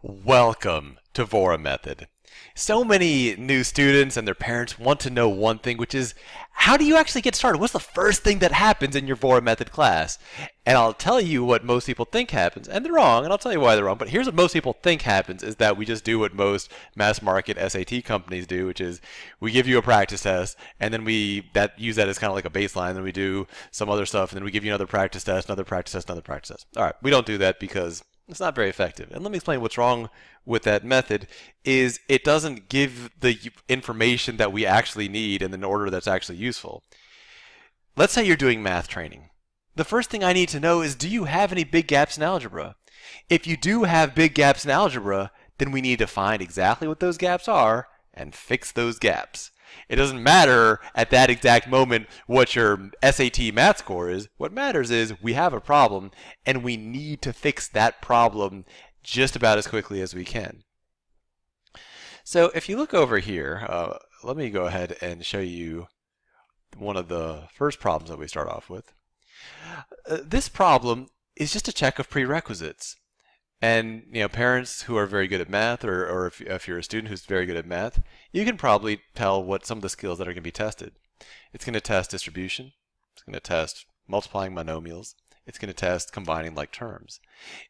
Welcome to Vora Method. So many new students and their parents want to know one thing, which is how do you actually get started? What's the first thing that happens in your Vora Method class? And I'll tell you what most people think happens, and they're wrong, and I'll tell you why they're wrong. But here's what most people think happens is that we just do what most mass market SAT companies do, which is we give you a practice test, and then we use that as kind of like a baseline, and then we do some other stuff, and then we give you another practice test, another practice test, another practice test. All right, we don't do that because it's not very effective. And let me explain what's wrong with that method is it doesn't give the information that we actually need in an order that's actually useful. Let's say you're doing math training. The first thing I need to know is, do you have any big gaps in algebra? If you do have big gaps in algebra, then we need to find exactly what those gaps are and fix those gaps. It doesn't matter at that exact moment what your SAT math score is. What matters is we have a problem and we need to fix that problem just about as quickly as we can. So if you look over here, let me go ahead and show you one of the first problems that we start off with. This problem is just a check of prerequisites. And parents who are very good at math, or if you're a student who's very good at math, you can probably tell what some of the skills that are going to be tested. It's going to test distribution. It's going to test multiplying monomials. It's going to test combining like terms.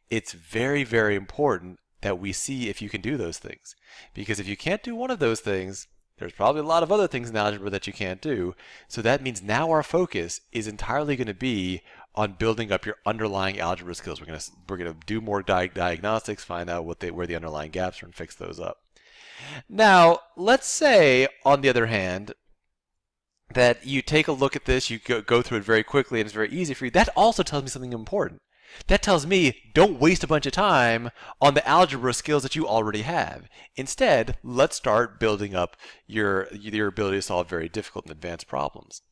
It's very, very important that we see if you can do those things. Because if you can't do one of those things, there's probably a lot of other things in algebra that you can't do. So that means now our focus is entirely going to be on building up your underlying algebra skills. We're going to do more diagnostics, find out where the underlying gaps are, and fix those up. Now, let's say, on the other hand, that you take a look at this, you go through it very quickly, and it's very easy for you. That also tells me something important. That tells me don't waste a bunch of time on the algebra skills that you already have. Instead, let's start building up your ability to solve very difficult and advanced problems.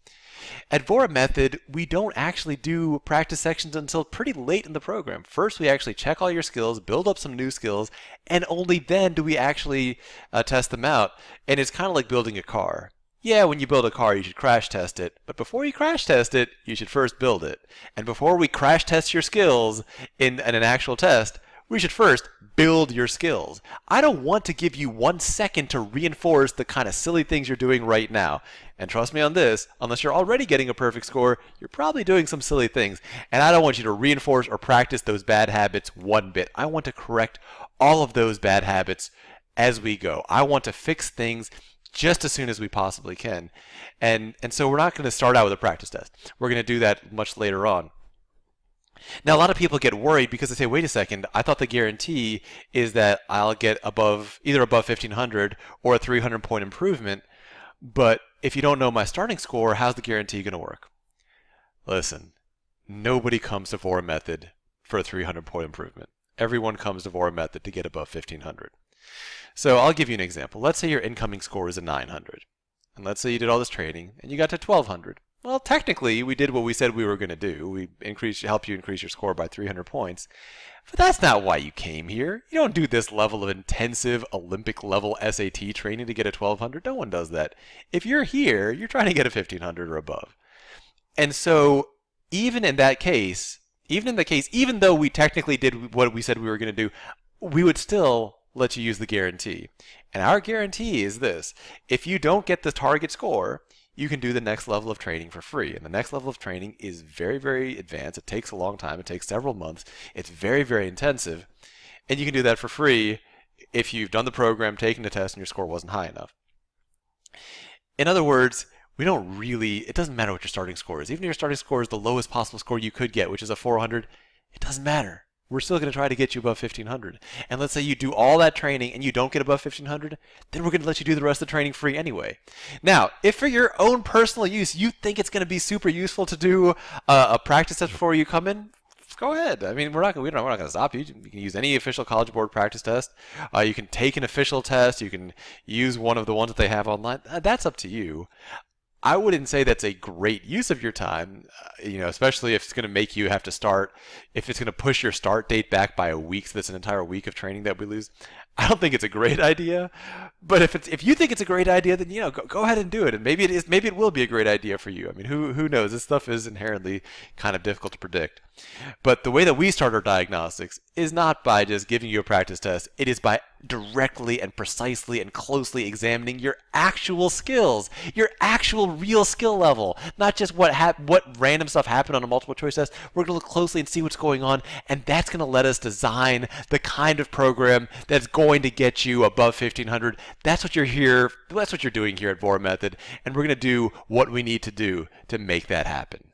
At Vora Method, we don't actually do practice sections until pretty late in the program. First, we actually check all your skills, build up some new skills, and only then do we actually test them out. And it's kind of like building a car. Yeah, when you build a car, you should crash test it. But before you crash test it, you should first build it. And before we crash test your skills in an actual test, we should first build your skills. I don't want to give you 1 second to reinforce the kind of silly things you're doing right now. And trust me on this, unless you're already getting a perfect score, you're probably doing some silly things. And I don't want you to reinforce or practice those bad habits one bit. I want to correct all of those bad habits as we go. I want to fix things just as soon as we possibly can. And so we're not going to start out with a practice test. We're going to do that much later on. Now, a lot of people get worried because they say, wait a second, I thought the guarantee is that I'll get either above 1500 or a 300-point improvement, but if you don't know my starting score, how's the guarantee going to work? Listen, nobody comes to Vora Method for a 300-point improvement. Everyone comes to Vora Method to get above 1500. So I'll give you an example. Let's say your incoming score is a 900, and let's say you did all this training and you got to 1200. Well, technically, we did what we said we were going to do. We helped you increase your score by 300 points. But that's not why you came here. You don't do this level of intensive Olympic-level SAT training to get a 1200. No one does that. If you're here, you're trying to get a 1500 or above. And so, even in that case, even though we technically did what we said we were going to do, we would still let you use the guarantee. And our guarantee is this. If you don't get the target score, you can do the next level of training for free. And the next level of training is very, very advanced. It takes a long time. It takes several months. It's very, very intensive. And you can do that for free if you've done the program, taken the test, and your score wasn't high enough. In other words, it doesn't matter what your starting score is. Even if your starting score is the lowest possible score you could get, which is a 400, it doesn't matter. We're still going to try to get you above 1500. And let's say you do all that training and you don't get above 1500, then we're going to let you do the rest of the training free anyway. Now, if for your own personal use, you think it's going to be super useful to do a practice test before you come in, go ahead. I mean, we're not going to stop you. You can use any official College Board practice test. You can take an official test. You can use one of the ones that they have online. That's up to you. I wouldn't say that's a great use of your time, especially if it's going to make you have to start, if it's going to push your start date back by a week, so that's an entire week of training that we lose. I don't think it's a great idea, but if you think it's a great idea, then go ahead and do it, and maybe it will be a great idea for you. I mean, who knows? This stuff is inherently kind of difficult to predict. But the way that we start our diagnostics is not by just giving you a practice test. It is by directly and precisely and closely examining your actual skills, your actual real skill level, not just what random stuff happened on a multiple choice test. We're going to look closely and see what's going on, and that's going to let us design the kind of program that's going to get you above 1500. That's what you're doing here at Vora Method, and we're going to do what we need to do to make that happen.